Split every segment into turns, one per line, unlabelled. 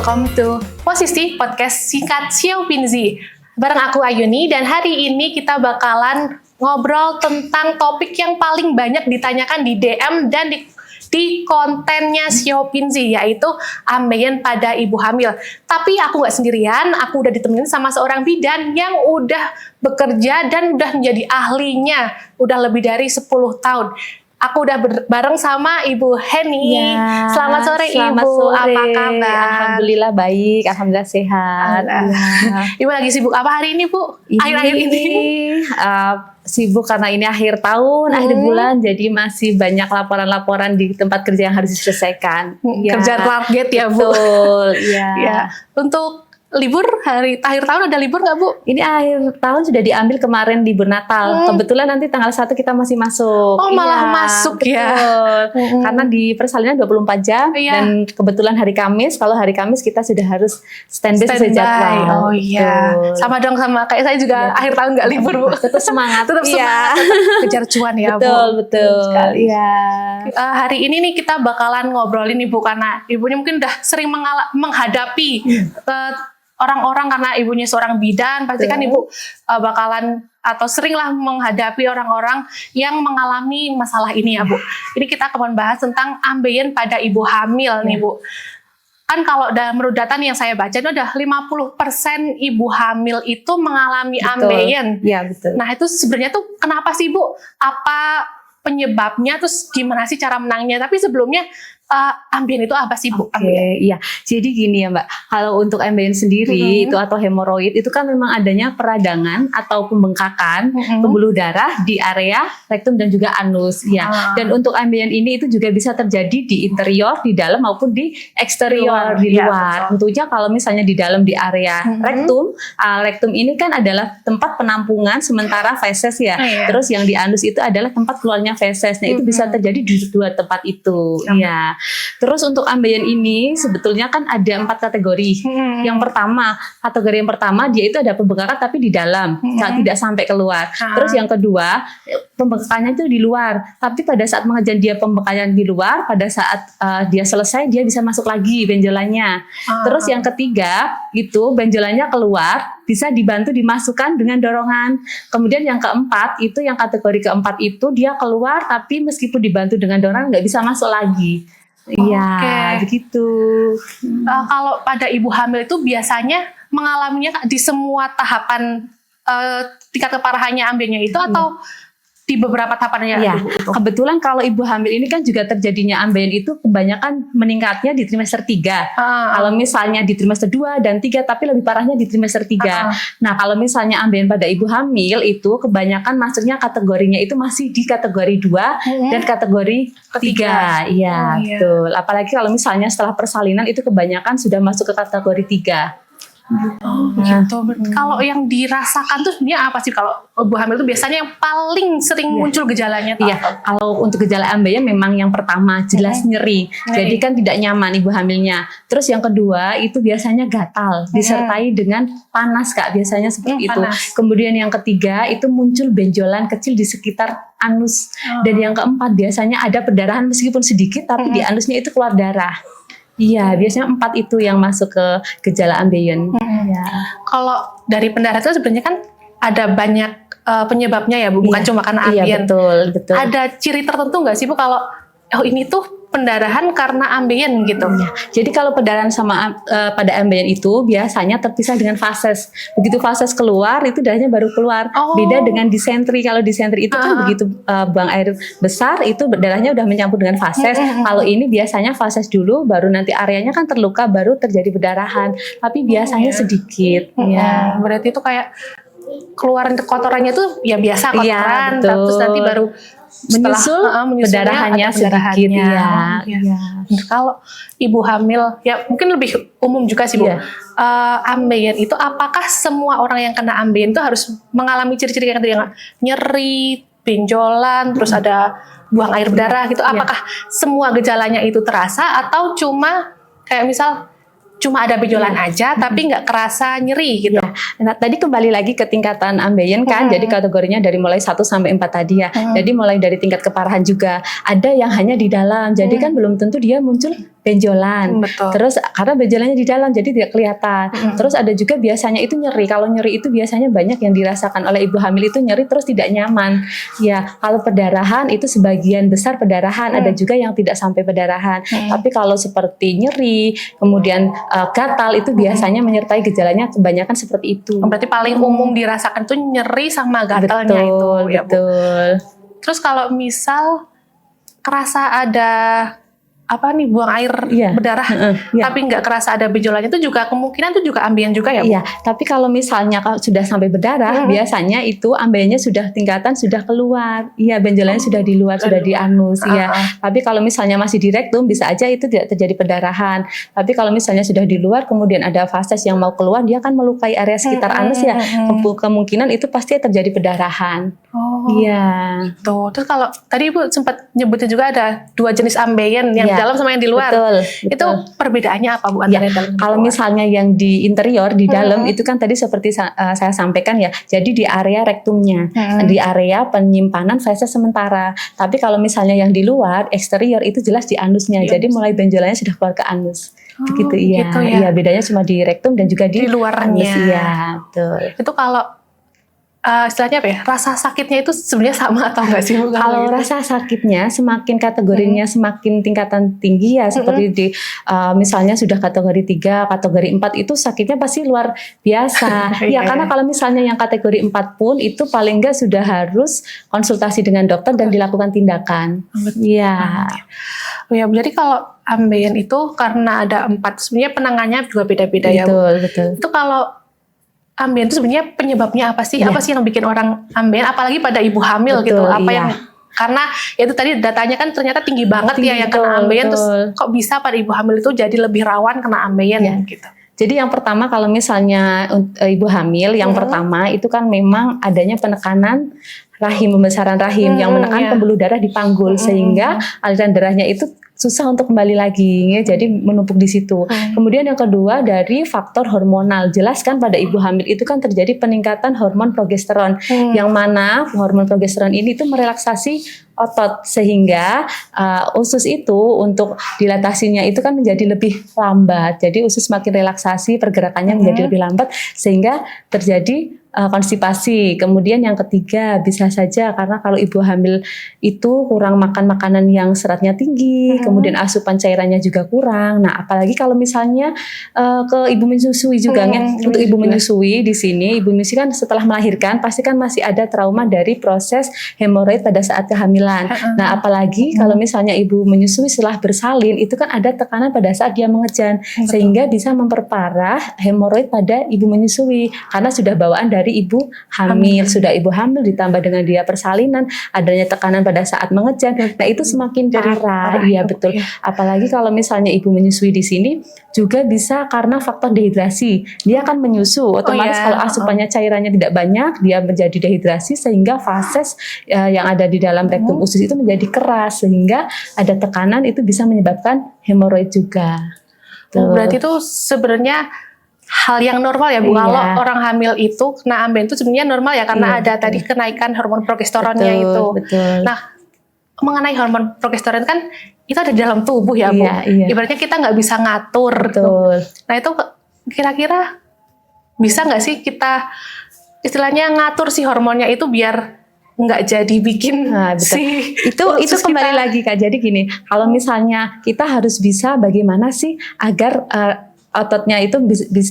welcome to Posisi Podcast singkat Xiaopinzi. Bareng aku Ayuni, dan hari ini kita bakalan ngobrol tentang topik yang paling banyak ditanyakan di DM dan di kontennya Xiaopinzi, yaitu ambeien pada ibu hamil. Tapi aku nggak sendirian, aku udah ditemenin sama seorang bidan yang udah bekerja dan udah menjadi ahlinya udah lebih dari 10 tahun. Aku udah bareng sama Ibu Heni.
Ya,
selamat sore
Ibu.
Apa kabar?
Alhamdulillah baik, alhamdulillah sehat. Ya.
Ibu lagi sibuk apa hari ini, Bu? Akhir-akhir ini?
Sibuk karena ini akhir tahun, akhir bulan, jadi masih banyak laporan-laporan di tempat kerja yang harus diselesaikan.
Kerja target ya, Bu?
Betul, ya.
Ya. Untuk libur akhir tahun ada libur nggak, Bu?
Ini akhir tahun sudah diambil kemarin libur Natal. Kebetulan nanti tanggal 1 kita masih masuk.
Oh, malah masuk
betul.
ya.
Karena di persalinan 24 jam dan kebetulan hari Kamis. Kalau hari Kamis kita sudah harus standby sesuai jadwal.
Oh iya. Sama dong, sama kayak saya juga akhir tahun nggak libur, Bu.
Tetap semangat.
Tetap semangat, tetap kejar cuan ya, Bu.
Betul sekali.
Ya. Hari ini nih kita bakalan ngobrolin Ibu, karena ibunya mungkin udah sering menghadapi orang-orang, karena ibunya seorang bidan, pasti kan Ibu bakalan atau seringlah menghadapi orang-orang yang mengalami masalah ini ya, Bu. Ini kita akan membahas tentang ambeien pada ibu hamil nih, Bu. Kan kalau menurut data nih yang saya baca itu udah 50% ibu hamil itu mengalami ambeien.
Iya, betul.
Nah, itu sebenarnya tuh kenapa sih, Bu? Apa penyebabnya, terus gimana sih cara menangnya? Tapi sebelumnya ambeien itu apa sih, Bu?
Iya. Jadi gini ya, Mbak. Kalau untuk ambeien sendiri itu atau hemoroid itu kan memang adanya peradangan atau pembengkakan pembuluh darah di area rektum dan juga anus ya. Dan untuk ambeien ini itu juga bisa terjadi di interior, di dalam maupun di eksterior, di luar. Tentunya kalau misalnya di dalam di area rektum, rektum ini kan adalah tempat penampungan sementara feses ya. Terus yang di anus itu adalah tempat keluarnya feses. Nah, itu bisa terjadi di dua tempat itu. Iya. Terus untuk ambeien ini sebetulnya kan ada 4 kategori. Kategori yang pertama dia itu ada pembengkakan tapi di dalam, tidak sampai keluar. Terus yang kedua, pembengkakannya itu di luar. Tapi pada saat mengajar dia pembengkakan di luar, pada saat dia selesai dia bisa masuk lagi benjolannya. Terus yang ketiga itu benjolannya keluar, bisa dibantu dimasukkan dengan dorongan. Kemudian yang keempat itu, yang kategori keempat itu dia keluar tapi meskipun dibantu dengan dorongan nggak bisa masuk lagi. Iya, begitu.
Kalau pada ibu hamil itu biasanya mengalaminya di semua tahapan tingkat keparahannya ambeiennya itu atau di beberapa tahapannya?
Ya, kebetulan kalau ibu hamil ini kan juga terjadinya ambeien itu kebanyakan meningkatnya di trimester 3. Kalau misalnya di trimester 2 dan 3, tapi lebih parahnya di trimester 3. Nah, kalau misalnya ambeien pada ibu hamil itu kebanyakan masuknya kategorinya itu masih di kategori 2 dan kategori 3. Iya, betul. Apalagi kalau misalnya setelah persalinan itu kebanyakan sudah masuk ke kategori 3.
Begitu. Kalau yang dirasakan tuh sebenarnya apa sih kalau ibu hamil itu biasanya yang paling sering muncul gejalanya?
Iya, kalau untuk gejala ambeien memang yang pertama jelas nyeri. Jadi kan tidak nyaman ibu hamilnya. Terus yang kedua itu biasanya gatal disertai dengan panas, Kak, biasanya seperti itu. Kemudian yang ketiga itu muncul benjolan kecil di sekitar anus. Dan yang keempat biasanya ada perdarahan meskipun sedikit tapi di anusnya itu keluar darah. Iya, biasanya 4 itu yang masuk ke gejala ambeien. Ya.
Kalau dari pendarahan itu sebenarnya kan ada banyak penyebabnya ya, Bu, bukan cuma karena ambeien.
Iya, betul.
Ada ciri tertentu nggak sih, Bu, kalau ini tuh pendarahan karena ambeien gitu?
Jadi kalau pendarahan pada ambeien itu biasanya terpisah dengan fases. Begitu fases keluar, itu darahnya baru keluar. Beda dengan disentri. Kalau disentri itu kan begitu buang air besar, itu darahnya udah mencampur dengan fases. Kalau ini biasanya fases dulu, baru nanti areanya kan terluka, baru terjadi perdarahan. Tapi biasanya sedikit.
Berarti itu kayak keluaran kotorannya tuh ya biasa kotoran, terus nanti baru
menyusul perdarahannya sedikit.
Kalau ibu hamil ya mungkin lebih umum juga sih, Bu. Ambeien itu apakah semua orang yang kena ambeien itu harus mengalami ciri-ciri yang tadi, nyeri, benjolan, terus ada buang air berdarah gitu? Apakah semua gejalanya itu terasa atau cuma kayak misal cuma ada benjolan aja tapi nggak kerasa nyeri gitu.
Ya. Nah, tadi kembali lagi ke tingkatan ambeien kan, jadi kategorinya dari mulai 1 sampai 4 tadi ya. Jadi mulai dari tingkat keparahan juga. Ada yang hanya di dalam, jadi kan belum tentu dia muncul benjolan.
Betul.
Terus karena benjolannya di dalam jadi tidak kelihatan. Terus ada juga biasanya itu nyeri. Kalau nyeri itu biasanya banyak yang dirasakan oleh ibu hamil itu nyeri terus tidak nyaman. Ya, kalau perdarahan itu sebagian besar perdarahan, ada juga yang tidak sampai perdarahan. Tapi kalau seperti nyeri, kemudian gatal itu biasanya menyertai gejalanya kebanyakan seperti itu.
Berarti paling umum dirasakan tuh nyeri sama gatalnya itu ya Bu.
Betul.
Terus kalau misal kerasa ada apa nih buang air berdarah, tapi nggak kerasa ada benjolannya, itu juga kemungkinan itu juga ambeien juga ya Bu?
Iya, tapi kalau misalnya kalau sudah sampai berdarah, biasanya itu ambeiennya sudah tingkatan sudah keluar. Iya, benjolannya sudah di luar, sudah di anus. Iya. Tapi kalau misalnya masih di rektum, bisa aja itu tidak terjadi perdarahan. Tapi kalau misalnya sudah di luar, kemudian ada fases yang mau keluar, dia akan melukai area sekitar anus ya. Kemungkinan itu pasti terjadi perdarahan. Iya.
Tuh. Terus kalau tadi Ibu sempat nyebutin juga ada 2 jenis ambeien, yang dalam sama yang di luar.
Betul.
Itu perbedaannya apa Bu antara yang dalam?
Kalau misalnya yang di interior, di dalam itu kan tadi seperti saya sampaikan ya. Jadi di area rektumnya, di area penyimpanan feses sementara. Tapi kalau misalnya yang di luar, eksterior itu jelas di anusnya. Jadi mulai benjolannya sudah keluar ke anus. Begitu iya.
Gitu ya.
Iya, bedanya cuma di rektum dan juga di
luarnya.
anus. Iya, betul.
Itu kalau istilahnya apa ya? Rasa sakitnya itu sebenarnya sama atau enggak sih Bu?
Kalau rasa sakitnya semakin kategorinya semakin tingkatan tinggi ya, seperti di misalnya sudah kategori 3, kategori 4 itu sakitnya pasti luar biasa. Ya, karena kalau misalnya yang kategori 4 pun itu paling enggak sudah harus konsultasi dengan dokter dan dilakukan tindakan. Iya.
Ya, jadi kalau ambeien itu karena ada 4, sebenarnya penanganannya juga beda-beda ya Bu?
Betul.
Itu kalau ambeien itu sebenarnya penyebabnya apa sih?
Iya.
Apa sih yang bikin orang ambeien? Apalagi pada ibu hamil gitu. Apa yang karena itu tadi datanya kan ternyata tinggi banget ya yang kena ambeien. Terus kok bisa pada ibu hamil itu jadi lebih rawan kena ambeien gitu?
Jadi yang pertama kalau misalnya ibu hamil, yang pertama itu kan memang adanya penekanan rahim, pembesaran rahim yang menekan pembuluh darah di panggul sehingga aliran darahnya itu susah untuk kembali lagi ya, jadi menumpuk di situ. Kemudian yang kedua dari faktor hormonal. Jelas kan pada ibu hamil itu kan terjadi peningkatan hormon progesteron yang mana hormon progesteron ini itu merelaksasi otot sehingga usus itu untuk dilatasinya itu kan menjadi lebih lambat. Jadi usus makin relaksasi, pergerakannya menjadi lebih lambat sehingga terjadi konstipasi. Kemudian yang ketiga bisa saja karena kalau ibu hamil itu kurang makan makanan yang seratnya tinggi, kemudian asupan cairannya juga kurang. Nah, apalagi kalau misalnya ke ibu menyusui juga untuk ibu menyusui di sini, ibu menyusui kan setelah melahirkan pasti kan masih ada trauma dari proses hemoroid pada saat kehamilan. Nah, apalagi kalau misalnya ibu menyusui setelah bersalin itu kan ada tekanan pada saat dia mengejan sehingga bisa memperparah hemoroid pada ibu menyusui karena sudah bawaan dari ibu hamil. Sudah ibu hamil ditambah dengan dia persalinan, adanya tekanan pada saat mengejan. Nah, itu semakin parah. Iya, betul. Apalagi kalau misalnya ibu menyusui di sini juga bisa karena faktor dehidrasi. Dia akan menyusu, otomatis kalau asupannya cairannya tidak banyak, dia menjadi dehidrasi sehingga fases yang ada di dalam rektum usus itu menjadi keras sehingga ada tekanan itu bisa menyebabkan hemoroid juga.
Berarti itu sebenarnya hal yang normal ya Bu. Kalau orang hamil itu kena ambeien itu sebenarnya normal ya karena ada tadi kenaikan hormon progesteronnya itu. Nah, mengenai hormon progesteron kan itu ada di dalam tubuh ya Bu. Ibaratnya kita nggak bisa ngatur. Nah, itu kira-kira bisa nggak sih kita istilahnya ngatur si hormonnya itu biar nggak jadi bikin
itu kembali lagi Kak. Jadi gini, kalau misalnya kita harus bisa bagaimana sih agar ototnya itu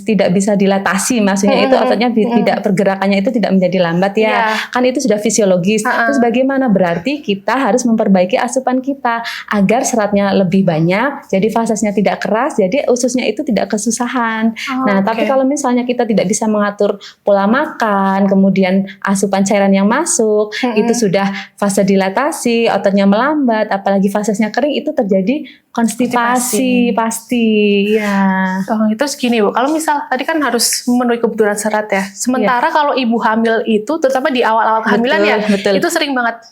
tidak bisa dilatasi, maksudnya itu ototnya tidak pergerakannya itu tidak menjadi lambat ya. Kan itu sudah fisiologis. Terus bagaimana? Berarti kita harus memperbaiki asupan kita agar seratnya lebih banyak, jadi fasesnya tidak keras, jadi ususnya itu tidak kesusahan. Nah, tapi kalau misalnya kita tidak bisa mengatur pola makan, kemudian asupan cairan yang masuk, itu sudah fase dilatasi, ototnya melambat, apalagi fasesnya kering, itu terjadi konstipasi pasti ya.
Itu segini Bu, kalau misal tadi kan harus memenuhi kebutuhan serat ya. Sementara kalau ibu hamil itu, terutama di awal-awal kehamilan itu sering banget.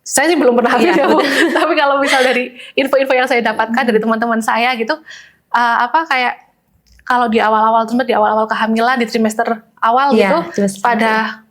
Saya sih belum pernah hamil ya Bu. Tapi kalau misal dari info-info yang saya dapatkan dari teman-teman saya gitu, kayak kalau di awal-awal kehamilan di trimester awal gitu, pada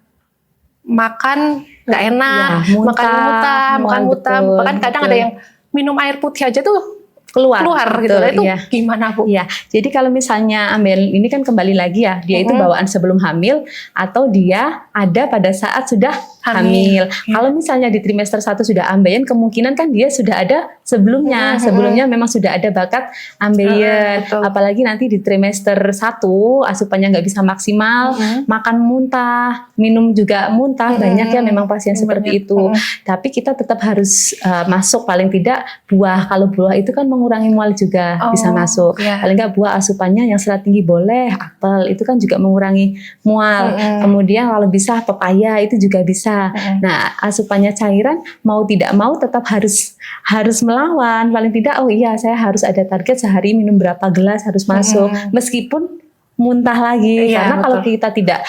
makan nggak enak, makan muntah, bahkan kadang ada yang minum air putih aja tuh
keluar
gitu. Nah, itu
iya.
gimana Bu?
Iya, jadi kalau misalnya ambeien ini kan kembali lagi ya, dia itu bawaan sebelum hamil atau dia ada pada saat sudah hamil. Kalau misalnya di trimester 1 sudah ambeien, kemungkinan kan dia sudah ada sebelumnya. Sebelumnya memang sudah ada bakat ambeien. Apalagi nanti di trimester 1 asupannya nggak bisa maksimal, makan muntah, minum juga muntah, banyak ya memang pasien seperti itu. Tapi kita tetap harus masuk paling tidak buah. Kalau buah itu kan mengurangi mual juga bisa masuk. Paling nggak buah asupannya yang serat tinggi boleh, apel itu kan juga mengurangi mual. Kemudian kalau bisa pepaya itu juga bisa. Nah, asupannya cairan mau tidak mau tetap harus melawan. Paling tidak saya harus ada target sehari minum berapa gelas harus masuk. Meskipun muntah lagi karena kalau kita tidak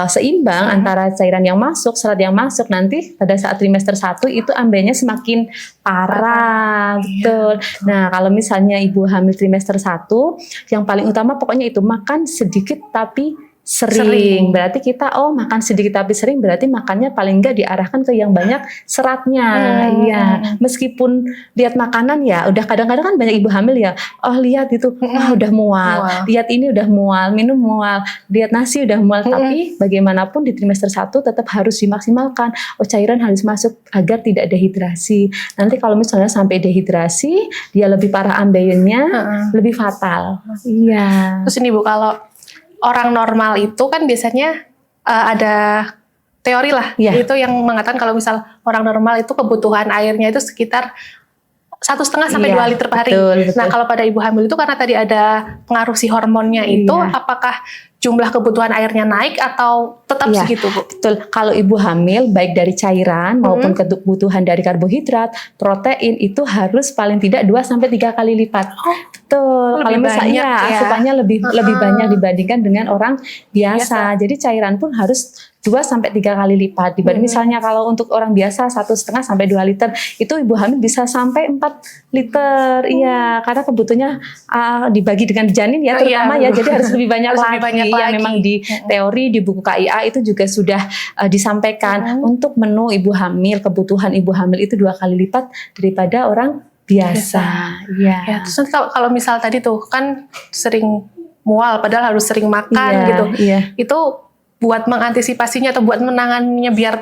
seimbang antara cairan yang masuk, serat yang masuk, nanti pada saat trimester 1 itu ambeiennya semakin parah. Betul. Nah, kalau misalnya ibu hamil trimester 1 yang paling utama pokoknya itu makan sedikit tapi sering. Berarti kita makan sedikit tapi sering berarti makannya paling enggak diarahkan ke yang banyak seratnya. Iya. Meskipun lihat makanan ya udah kadang-kadang kan banyak ibu hamil ya. Lihat itu udah mual. Lihat ini udah mual, minum mual. Lihat nasi udah mual, tapi bagaimanapun di trimester 1 tetap harus dimaksimalkan. Cairan harus masuk agar tidak dehidrasi. Nanti kalau misalnya sampai dehidrasi, dia lebih parah ambeiennya, lebih fatal. Iya.
Terus ini Bu, kalau orang normal itu kan biasanya ada teori lah, itu yang mengatakan kalau misal orang normal itu kebutuhan airnya itu sekitar 1,5 sampai 2 liter per hari. Betul. Nah, kalau pada ibu hamil itu karena tadi ada pengaruh si hormonnya itu, apakah jumlah kebutuhan airnya naik atau tetap segitu Bu?
Betul. Kalau ibu hamil baik dari cairan maupun kebutuhan dari karbohidrat, protein itu harus paling tidak 2 sampai 3 kali lipat. Betul. Kalau misalnya asupannya lebih banyak dibandingkan dengan orang biasa. Jadi cairan pun harus 2 sampai 3 kali lipat dibanding misalnya kalau untuk orang biasa 1,5 sampai 2 liter itu ibu hamil bisa sampai 4 liter. Iya, karena kebutuhannya dibagi dengan janin ya terutama ya, jadi harus lebih banyak lagi. Ya memang di teori di buku KIA itu juga sudah disampaikan untuk menu ibu hamil, kebutuhan ibu hamil itu 2 kali lipat daripada orang biasa.
Ya, terus kalau misal tadi tuh kan sering mual padahal harus sering makan gitu. Itu buat mengantisipasinya atau buat menangannya biar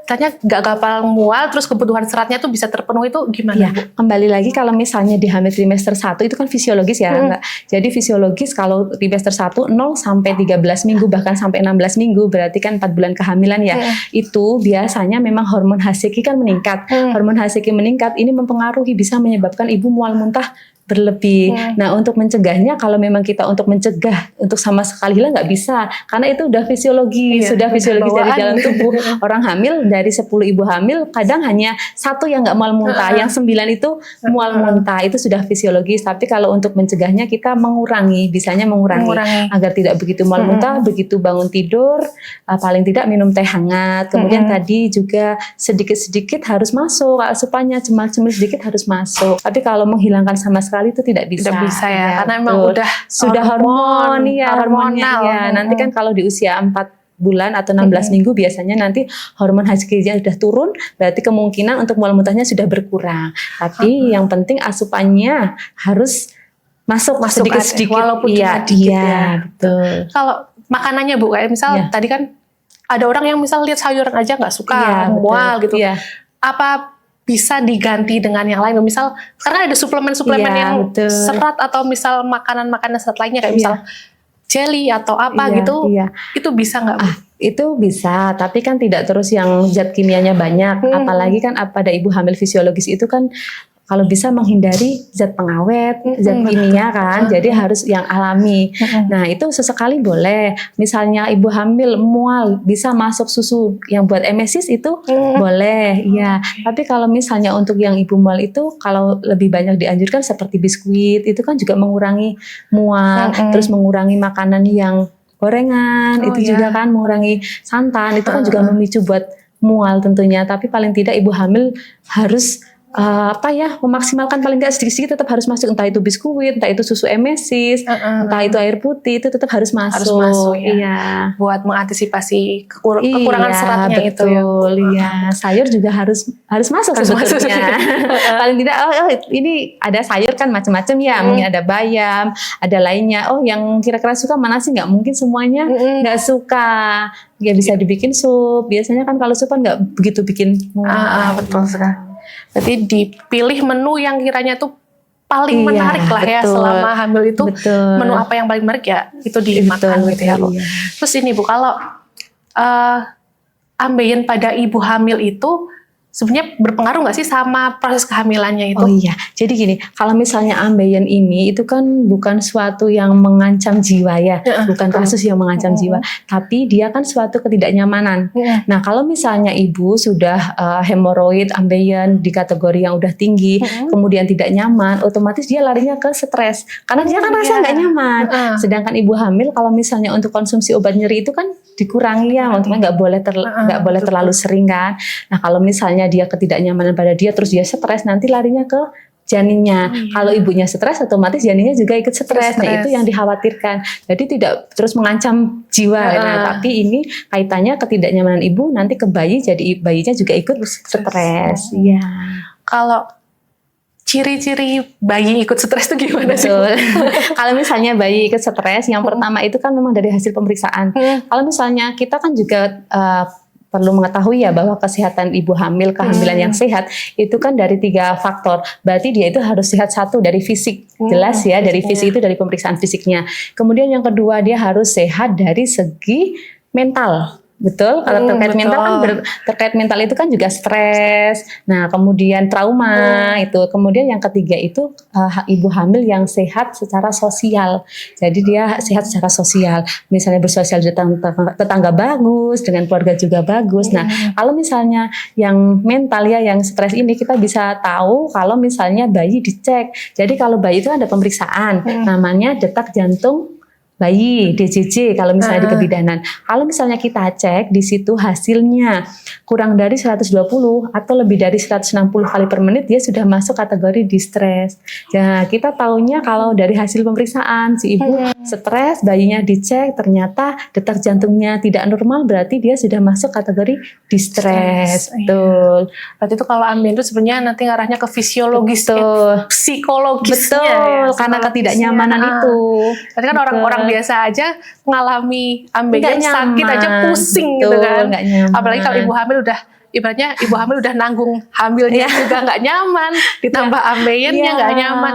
katanya nggak gampang mual terus kebutuhan seratnya tuh bisa terpenuhi itu gimana Bu?
Kembali lagi kalau misalnya di hamil trimester 1 itu kan fisiologis ya Mbak. Jadi fisiologis kalau trimester 1 0 sampai 13 minggu bahkan sampai 16 minggu berarti kan 4 bulan kehamilan ya. Itu biasanya memang hormon HCG kan meningkat. Hormon HCG meningkat ini mempengaruhi bisa menyebabkan ibu mual muntah berlebih. Nah, untuk mencegahnya kalau memang kita untuk mencegah untuk sama sekali hilang nggak bisa karena itu udah fisiologis, sudah fisiologis dari dalam tubuh. Orang hamil dari 10 ibu hamil kadang hanya 1 yang nggak mual muntah, yang 9 itu mual muntah, itu sudah fisiologis. Tapi kalau untuk mencegahnya kita bisanya mengurangi agar tidak begitu mual muntah, begitu bangun tidur paling tidak minum teh hangat. Kemudian tadi juga sedikit-sedikit harus masuk asupannya, cemil sedikit harus masuk. Tapi kalau menghilangkan sama sekali itu tidak bisa.
Tidak bisa ya, karena memang sudah
hormonnya. Nanti kan kalau di usia 4 bulan atau 16 minggu biasanya nanti hormon HCG-nya sudah turun, berarti kemungkinan untuk mual muntahnya sudah berkurang. Tapi yang penting asupannya harus masuk sedikit-sedikit
walaupun cuma dikit ya.
Betul.
Kalau makanannya Bu, kayak misal tadi kan ada orang yang misal lihat sayuran aja nggak suka, mual gitu. Apa bisa diganti dengan yang lain, misal karena ada suplemen-suplemen yang serat atau misal makanan-makanan serat lainnya kayak misal jelly atau apa itu bisa nggak Bu?
Itu bisa, tapi kan tidak terus yang zat kimianya banyak, apalagi kan pada ibu hamil fisiologis itu kan kalau bisa menghindari zat pengawet, zat kimia kan, jadi harus yang alami. Nah itu sesekali boleh, misalnya ibu hamil mual bisa masuk susu yang buat emesis itu boleh, ya. Tapi kalau misalnya untuk yang ibu mual itu, kalau lebih banyak dianjurkan seperti biskuit, itu kan juga mengurangi mual, terus mengurangi makanan yang gorengan, itu juga kan mengurangi santan, itu kan juga memicu buat mual tentunya. Tapi paling tidak ibu hamil harus memaksimalkan paling nggak sedikit-sedikit tetap harus masuk, entah itu biskuit, entah itu susu emesis, entah itu air putih, itu tetap harus masuk.
Harus masuk ya.
Iya.
Buat mengantisipasi kekurangan seratnya itu ya.
Betul, iya. Sayur juga harus masuk sebetulnya. Paling tidak ini ada sayur kan macam-macam ya, mungkin ada bayam, ada lainnya. Oh, yang kira-kira suka mana sih? Nggak mungkin semuanya nggak suka. Ya bisa dibikin sup. Biasanya kan kalau sup kan nggak begitu bikin.
Betul sekali. Berarti dipilih menu yang kiranya tuh paling menarik lah ya selama hamil itu.
Betul.
Menu apa yang paling menarik ya itu dimakan gitu ya Bu. Terus ini Bu, kalau ambeien pada ibu hamil itu sebenarnya berpengaruh nggak sih sama proses kehamilannya itu?
Oh iya, jadi gini, kalau misalnya ambeien ini itu kan bukan suatu yang mengancam jiwa ya, bukan kasus yang mengancam jiwa, tapi dia kan suatu ketidaknyamanan. Nah, kalau misalnya ibu sudah hemoroid, ambeien di kategori yang udah tinggi, kemudian tidak nyaman, otomatis dia larinya ke stres, karena dia kan rasa nggak nyaman. Sedangkan ibu hamil kalau misalnya untuk konsumsi obat nyeri itu kan dikurangi ya, untungnya nggak boleh terlalu sering kan. Nah, kalau misalnya dia ketidaknyamanan pada dia terus dia stres, nanti larinya ke janinnya. Kalau ibunya stres, otomatis janinnya juga ikut stres. Nah, itu yang dikhawatirkan. Jadi tidak terus mengancam jiwa. Nah, tapi ini kaitannya ketidaknyamanan ibu nanti ke bayi, jadi bayinya juga ikut stres. Iya.
Kalau ciri-ciri bayi ikut stres itu gimana sih?
Kalau misalnya bayi ikut stres, yang pertama itu kan memang dari hasil pemeriksaan. Kalau misalnya kita kan juga perlu mengetahui ya bahwa kesehatan ibu hamil, kehamilan yang sehat itu kan dari 3 faktor. Berarti dia itu harus sehat, satu dari fisik, jelas ya, dari fisik itu dari pemeriksaan fisiknya. Kemudian yang kedua dia harus sehat dari segi mental. Betul, kalau terkait mental kan terkait mental itu kan juga stres. Nah, kemudian trauma itu. Kemudian yang ketiga itu ibu hamil yang sehat secara sosial. Jadi dia sehat secara sosial. Misalnya bersosial dengan tetangga bagus, dengan keluarga juga bagus. Nah, kalau misalnya yang mental ya, yang stres ini kita bisa tahu kalau misalnya bayi dicek. Jadi kalau bayi itu ada pemeriksaan, namanya detak jantung bayi, DJJ kalau misalnya di kebidanan. Kalau misalnya kita cek di situ hasilnya kurang dari 120 atau lebih dari 160 kali per menit, dia sudah masuk kategori distress. Ya, kita tahunya kalau dari hasil pemeriksaan si ibu stres, bayinya dicek ternyata detak jantungnya tidak normal, berarti dia sudah masuk kategori distress. Betul.
Berarti itu kalau ambien itu sebenarnya nanti ngarahnya ke fisiologis, psikologisnya.
Betul, karena ketidaknyamanan itu.
Berarti kan orang-orang biasa aja mengalami ambien sakit aja pusing gitu kan. Apalagi kalau ibu hamil udah, ibaratnya ibu hamil udah nanggung hamilnya juga nggak nyaman, ditambah ambeiennya nggak nyaman.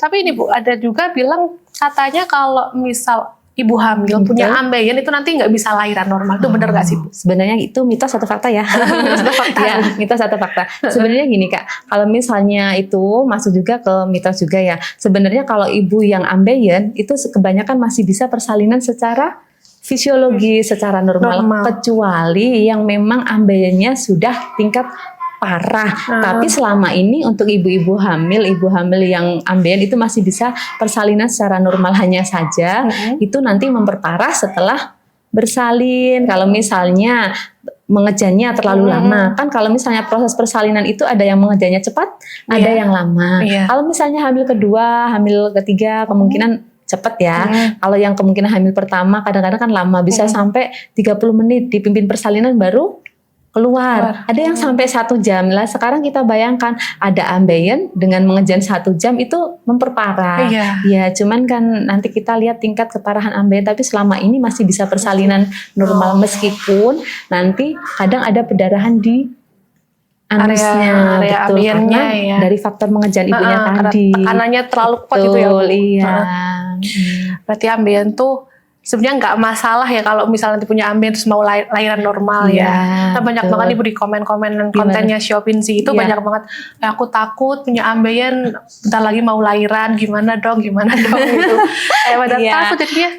Tapi ini Bu, ada juga bilang katanya kalau misal ibu hamil punya ambeien itu nanti nggak bisa lahiran normal. Itu benar nggak sih Bu?
Sebenarnya itu mitos atau fakta ya? Ya, mitos atau fakta. Sebenarnya gini Kak, kalau misalnya itu masuk juga ke mitos juga ya. Sebenarnya kalau ibu yang ambeien itu kebanyakan masih bisa persalinan secara fisiologi, secara normal. Kecuali yang memang ambeiennya sudah tingkat parah. Tapi selama ini untuk ibu-ibu hamil yang ambeien itu masih bisa persalinan secara normal, hanya saja itu nanti memperparah setelah bersalin. Kalau misalnya mengejannya terlalu lama, kan kalau misalnya proses persalinan itu ada yang mengejannya cepat, ada yang lama. Kalau misalnya hamil kedua, hamil ketiga kemungkinan cepat ya. Kalau yang kemungkinan hamil pertama kadang-kadang kan lama, bisa sampai 30 menit dipimpin persalinan baru keluar. Ada yang sampai 1 jam lah. Sekarang kita bayangkan ada ambeien dengan mengejan 1 jam itu memperparah. Ya, cuman kan nanti kita lihat tingkat keparahan ambeien. Tapi selama ini masih bisa persalinan normal, meskipun nanti kadang ada perdarahan di anusnya,
area
betul,
ambiennya
karena dari faktor mengejan ibunya tadi.
Tekanannya terlalu kuat itu ya Bu.
Iya.
Berarti ambien tuh sebenarnya nggak masalah ya kalau misalnya nanti punya ambien terus mau lahiran normal ya. Nah, banyak banget ibu di komen-komen kontennya Shopinzi itu banyak banget. Aku takut punya ambien, bentar lagi mau lahiran, gimana dong gitu. Pada takut jadinya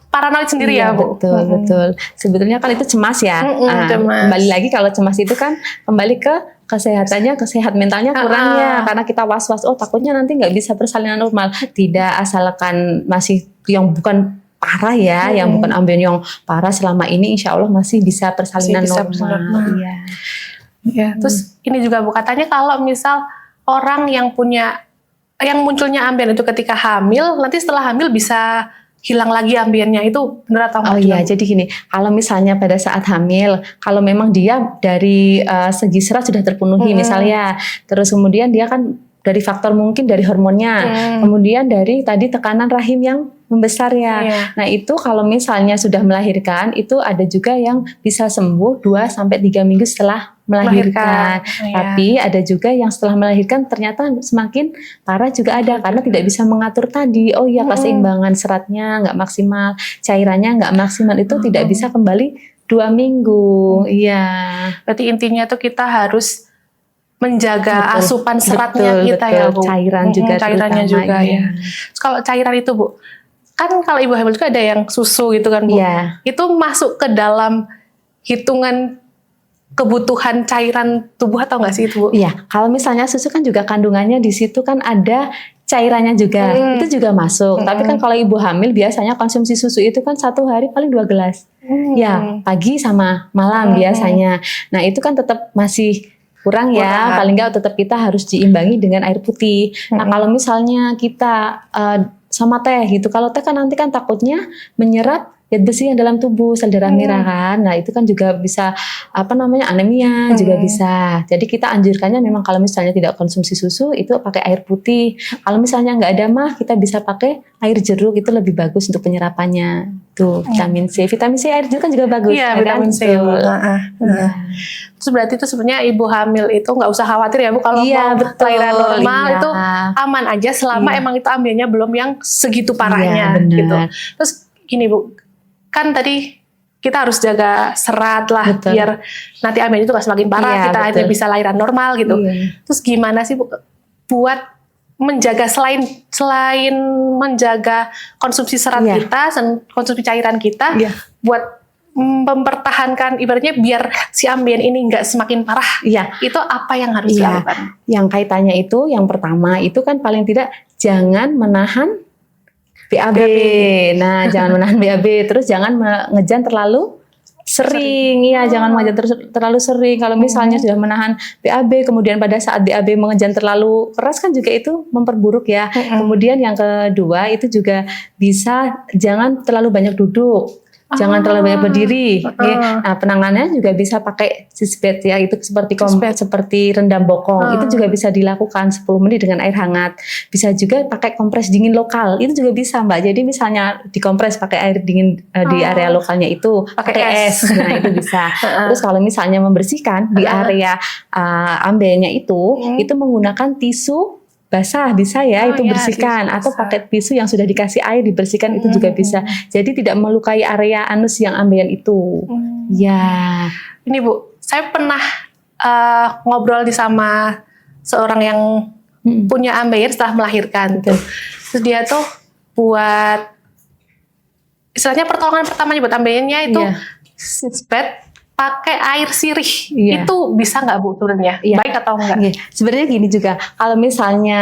paranoid sendiri ya Bu.
Betul. Sebetulnya kan itu cemas ya. Kembali lagi kalau cemas itu kan kembali ke kesehatannya, kesehat mentalnya kurang ya, karena kita was-was, takutnya nanti nggak bisa persalinan normal. Tidak, asalkan masih yang bukan parah ya, yang bukan ambien yang parah, selama ini insya Allah masih bisa persalinan normal. Iya.
Ya, terus ini juga Bu, katanya kalau misal orang yang munculnya ambeien itu ketika hamil, nanti setelah hamil bisa hilang lagi ambeiennya, itu benar atau enggak?
Oh iya, jadi gini, kalau misalnya pada saat hamil, kalau memang dia dari segi serat sudah terpenuhi misalnya, terus kemudian dia kan dari faktor mungkin dari hormonnya, kemudian dari tadi tekanan rahim yang membesar ya. Nah itu kalau misalnya sudah melahirkan, itu ada juga yang bisa sembuh 2-3 minggu setelah melahirkan. Tapi ada juga yang setelah melahirkan ternyata semakin parah juga ada, karena tidak bisa mengatur tadi. Oh iya, keseimbangan seratnya nggak maksimal, cairannya nggak maksimal, itu tidak bisa kembali 2 minggu. Iya.
Berarti intinya tuh kita harus menjaga asupan seratnya kita ya Bu.
Cairan juga,
cairannya juga ya. Terus kalau cairan itu Bu, kan kalau ibu hamil juga ada yang susu gitu kan Bu. Itu masuk ke dalam hitungan kebutuhan cairan tubuh atau enggak sih itu Bu?
Iya, kalau misalnya susu kan juga kandungannya di situ kan ada cairannya juga, itu juga masuk. Tapi kan kalau ibu hamil biasanya konsumsi susu itu kan 1 hari paling 2 gelas. Ya, pagi sama malam biasanya. Nah itu kan tetap masih kurang ya, paling nggak tetap kita harus diimbangi dengan air putih. Nah kalau misalnya kita sama teh gitu, kalau teh kan nanti kan takutnya menyerap zat besi yang dalam tubuh, sel darah merah kan. Nah itu kan juga bisa anemia juga bisa. Jadi kita anjurkannya memang kalau misalnya tidak konsumsi susu itu pakai air putih. Kalau misalnya nggak ada mah kita bisa pakai air jeruk, itu lebih bagus untuk penyerapannya. Tuh vitamin C, air jeruk kan juga bagus.
Iya, vitamin C. Terus berarti itu sebenarnya ibu hamil itu nggak usah khawatir ya Bu, kalau mau lahiran normal itu aman aja selama emang itu ambeiennya belum yang segitu parahnya gitu. Terus gini Bu, kan tadi kita harus jaga serat lah biar nanti ambien itu gak semakin parah, kita hanya bisa lahiran normal gitu. Terus gimana sih Bu buat menjaga selain menjaga konsumsi serat kita, konsumsi cairan kita, buat mempertahankan ibaratnya biar si ambien ini nggak semakin parah. Itu apa yang harus dilakukan?
Yang kaitannya itu yang pertama itu kan paling tidak jangan menahan BAB. Nah, jangan menahan BAB, terus jangan mengejan terlalu sering. Iya, jangan mengejan terlalu sering. Kalau misalnya sudah menahan BAB, kemudian pada saat BAB mengejan terlalu keras kan juga itu memperburuk ya. Kemudian yang kedua itu juga bisa jangan terlalu banyak duduk. Jangan terlalu banyak berdiri. Nah, penanganannya juga bisa pakai sisbed ya, itu seperti rendam bokong. Itu juga bisa dilakukan 10 menit dengan air hangat. Bisa juga pakai kompres dingin lokal. Itu juga bisa Mbak. Jadi misalnya dikompres pakai air dingin di area lokalnya itu pakai es. Nah, itu bisa. Terus kalau misalnya membersihkan di area ambeiennya itu menggunakan tisu basah bisa ya, itu bersihkan, atau pakai tisu yang sudah dikasih air dibersihkan, itu juga bisa. Jadi tidak melukai area anus yang ambeien itu. Ya.
Ini Bu, saya pernah ngobrol sama seorang yang punya ambeien setelah melahirkan. Terus dia tuh buat istilahnya pertolongan pertamanya buat ambeiennya itu sisbed pakai air sirih. Itu bisa nggak Bu turunnya? Baik atau enggak?
Sebenarnya gini juga, kalau misalnya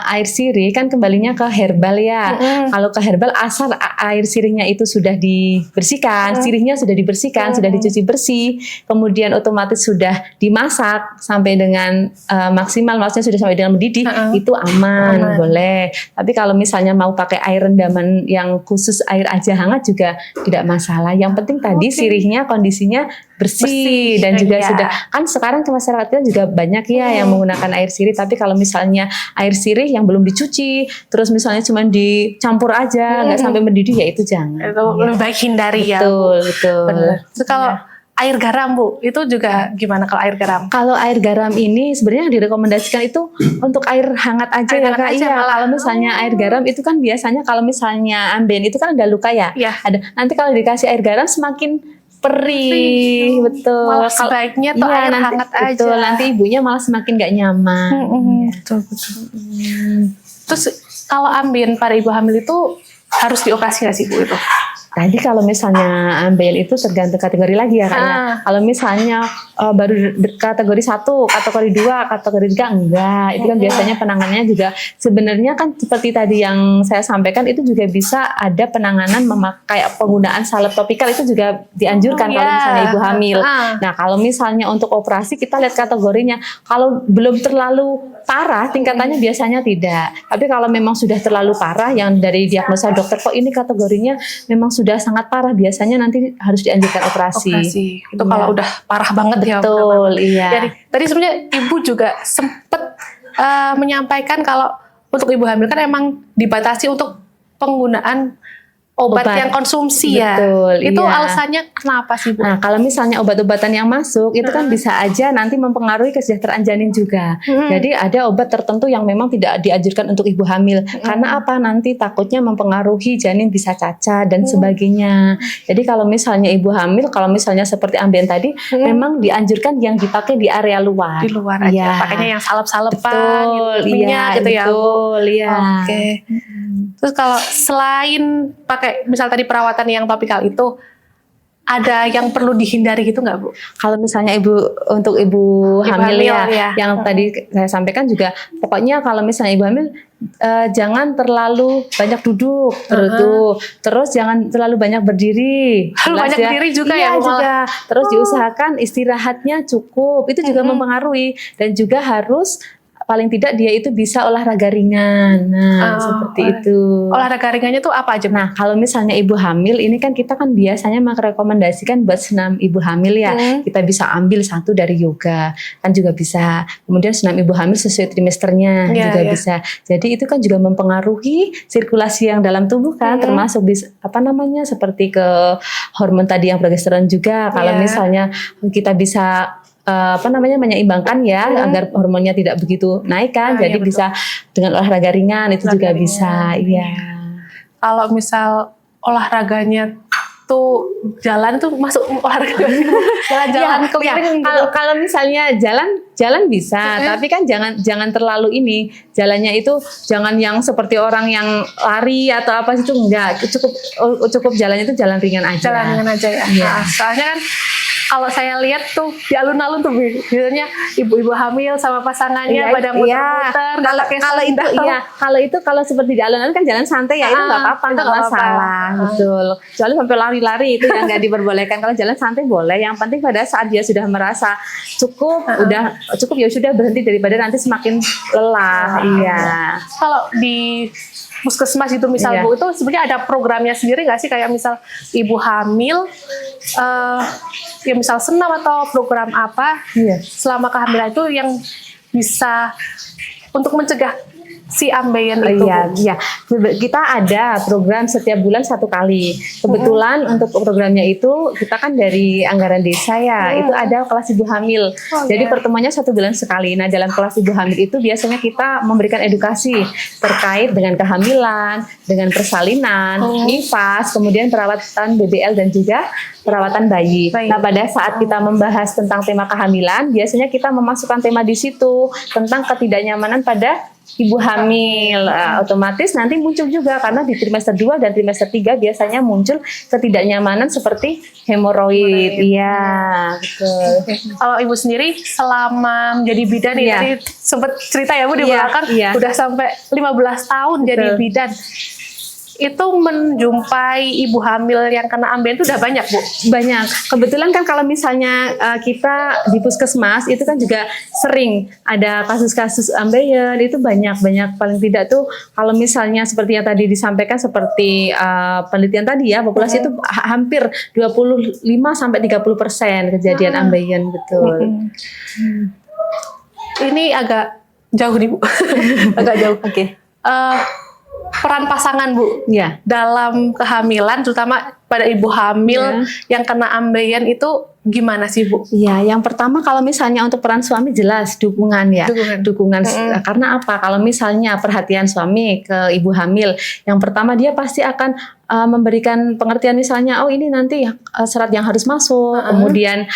air sirih kan kembalinya ke herbal ya. Kalau ke herbal asal air sirihnya itu sudah dibersihkan, sirihnya sudah dibersihkan, sudah dicuci bersih, kemudian otomatis sudah dimasak sampai dengan maksimal, maksudnya sudah sampai dengan mendidih, itu aman, boleh. Tapi kalau misalnya mau pakai air rendaman yang khusus air aja hangat juga tidak masalah. Yang penting tadi sirihnya kondisinya bersih dan juga sudah kan sekarang masyarakat kita juga banyak ya yang menggunakan air sirih, tapi kalau misalnya air sirih yang belum dicuci terus misalnya cuma dicampur aja nggak sampai mendidih, ya itu jangan.
Itu lebih baik hindari ya.
Betul.
Terus kalau air garam Bu, itu juga gimana kalau air garam?
Kalau air garam ini sebenarnya yang direkomendasikan itu untuk air hangat aja ya Kak. Iya, kalau misalnya air garam itu kan biasanya kalau misalnya ambien itu kan ada luka ya. Ada. Nanti kalau dikasih air garam semakin perih, betul.
Malah sebaiknya tuh air hangat aja.
Betul, nanti ibunya malah semakin gak nyaman.
Betul. Terus kalau ambien pada ibu hamil itu harus dioperasi nggak sih Bu itu?
Tadi kalau misalnya ambien itu tergantung kategori lagi ya Kak. Kalau misalnya baru kategori 1, kategori 2, kategori 3 enggak. Itu kan biasanya penanganannya juga sebenarnya kan seperti tadi yang saya sampaikan, itu juga bisa ada penanganan memakai penggunaan salep topikal, itu juga dianjurkan kalau misalnya ibu hamil. Nah, kalau misalnya untuk operasi kita lihat kategorinya. Kalau belum terlalu parah tingkatannya biasanya tidak. Tapi kalau memang sudah terlalu parah yang dari diagnosa dokter kok ini kategorinya memang sudah sangat parah, biasanya nanti harus dianjurkan operasi.
Itu kalau udah parah banget.
Betul, iya.
Jadi tadi sebenarnya ibu juga sempat menyampaikan kalau untuk ibu hamil kan emang dibatasi untuk penggunaan obat yang konsumsi.
Betul,
ya. Itu
iya.
alasannya kenapa sih, Bu?
Nah, kalau misalnya obat-obatan yang masuk itu kan bisa aja nanti mempengaruhi kesejahteraan janin juga. Jadi ada obat tertentu yang memang tidak dianjurkan untuk ibu hamil. Karena apa? Nanti takutnya mempengaruhi janin bisa cacat dan sebagainya. Jadi kalau misalnya ibu hamil, kalau misalnya seperti Ambien tadi, memang dianjurkan yang dipakai di area luar.
Di luar aja.
Ya.
Pakainya yang salep-salepan,
Betul,
gitu, minyak
iya,
gitu ya, Bu.
betul, iya.
Oke. Terus kalau selain pakai misal tadi perawatan yang topikal itu, ada yang perlu dihindari gitu nggak, Bu?
Kalau misalnya untuk ibu hamil ya, yang tadi saya sampaikan juga, pokoknya kalau misalnya ibu hamil jangan terlalu banyak duduk, terus jangan terlalu banyak berdiri.
Banyak berdiri juga
iya,
ya,
juga. Terus diusahakan istirahatnya cukup, itu juga mempengaruhi, dan juga harus paling tidak dia itu bisa olahraga ringan. Nah, seperti itu.
Olahraga ringannya tuh apa aja?
Nah, kalau misalnya ibu hamil, ini kan kita kan biasanya merekomendasikan buat senam ibu hamil ya. Kita bisa ambil satu dari yoga, kan juga bisa. Kemudian senam ibu hamil sesuai trimesternya juga bisa. Jadi itu kan juga mempengaruhi sirkulasi yang dalam tubuh kan, termasuk seperti ke hormon tadi yang progesteron juga. Kalau misalnya kita bisa menyeimbangkan ya agar hormonnya tidak begitu naik kan, jadi bisa dengan olahraga ringan itu juga bisa. Iya.
Kalau misal olahraganya tuh jalan tuh masuk olahraga jalan-jalan keliling gitu.
Kalau misalnya jalan bisa, tapi kan jangan terlalu ini, jalannya itu jangan yang seperti orang yang lari atau apa itu enggak, cukup jalannya itu jalan ringan aja.
Jalan ringan aja ya. Nah, soalnya kan kalau saya lihat tuh di alun-alun tuh biasanya ibu-ibu hamil sama pasangannya pada muter-muter.
Kalau seperti di alun-alun kan jalan santai ya, itu nggak apa-apa, nggak masalah. Betul. Kecuali sampai lari-lari itu yang nggak diperbolehkan. Kalau jalan santai boleh. Yang penting pada saat dia sudah merasa cukup, udah cukup ya sudah berhenti daripada nanti semakin lelah. Iya.
Kalau di puskesmas itu misal Bu, itu sebenarnya ada programnya sendiri nggak sih, kayak misal ibu hamil ya misal senam atau program apa selama kehamilan itu yang bisa untuk mencegah si ambeien itu?
Iya. Kita ada program setiap bulan 1 kali. Kebetulan untuk programnya itu kita kan dari anggaran desa ya, itu ada kelas ibu hamil. Jadi pertemuannya 1 bulan sekali. Nah, dalam kelas ibu hamil itu biasanya kita memberikan edukasi terkait dengan kehamilan, dengan persalinan, nifas, kemudian perawatan BBL dan juga perawatan bayi. Nah, pada saat kita membahas tentang tema kehamilan, biasanya kita memasukkan tema di situ tentang ketidaknyamanan pada ibu hamil. Otomatis nanti muncul juga, karena di trimester 2 dan trimester 3 biasanya muncul ketidaknyamanan seperti hemoroid. Iya, betul.
Kalau ibu sendiri selama menjadi bidan nih, tadi sempat cerita ya Bu di belakang, udah sampai 15 tahun jadi bidan. Itu menjumpai ibu hamil yang kena ambeien itu udah banyak Bu?
Banyak. Kebetulan kan kalau misalnya kita di puskesmas itu kan juga sering ada kasus-kasus ambeien, itu banyak paling tidak tuh kalau misalnya seperti yang tadi disampaikan seperti penelitian tadi ya, populasi itu hampir 25-30% kejadian ambeien, betul.
Ini agak jauh nih Bu. Agak jauh.
Oke.
Peran pasangan Bu dalam kehamilan, terutama pada ibu hamil yang kena ambeien itu gimana sih Bu?
Iya, yang pertama kalau misalnya untuk peran suami jelas dukungan ya, dukungan. Karena apa? Kalau misalnya perhatian suami ke ibu hamil, yang pertama dia pasti akan memberikan pengertian, misalnya oh ini nanti serat yang harus masuk, kemudian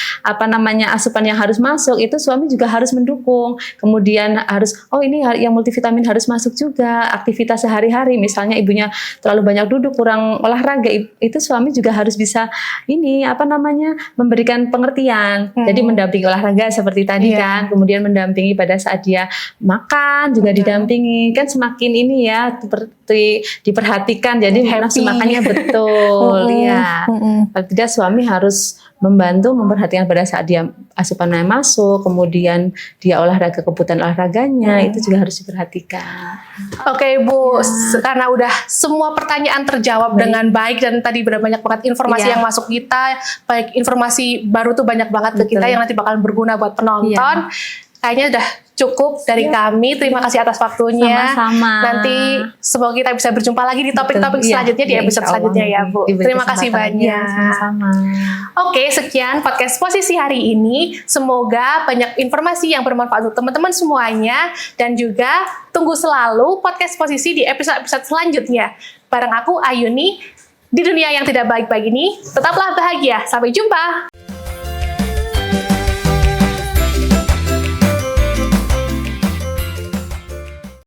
asupan yang harus masuk, itu suami juga harus mendukung. Kemudian harus ini yang multivitamin harus masuk juga, aktivitas sehari-hari misalnya ibunya terlalu banyak duduk, kurang olahraga, itu suami suami juga harus bisa memberikan pengertian. Jadi mendampingi olahraga seperti tadi kan, kemudian mendampingi pada saat dia makan juga didampingi. Kan semakin ini ya seperti diperhatikan, jadi nafsu makannya betul. Iya. Kalau tidak suami harus membantu memperhatikan pada saat dia asupannya masuk, kemudian dia olahraga, kebutuhan olahraganya itu juga harus diperhatikan.
Oke Bu, karena udah semua pertanyaan terjawab dengan baik dan tadi benar banyak banget informasi yang masuk kita, baik informasi baru tuh banyak banget ke kita yang nanti bakal berguna buat penonton. Kayaknya udah cukup dari kami. Terima kasih atas waktunya.
Sama-sama.
Nanti semoga kita bisa berjumpa lagi di topik-topik selanjutnya di episode selanjutnya ya Bu. Terima kasih banyak.
Sama-sama.
Oke, sekian podcast Posisi hari ini. Semoga banyak informasi yang bermanfaat untuk teman-teman semuanya. Dan juga tunggu selalu podcast Posisi di episode-episode selanjutnya. Bareng aku, Ayuni, di dunia yang tidak baik-baik ini. Tetaplah bahagia. Sampai jumpa.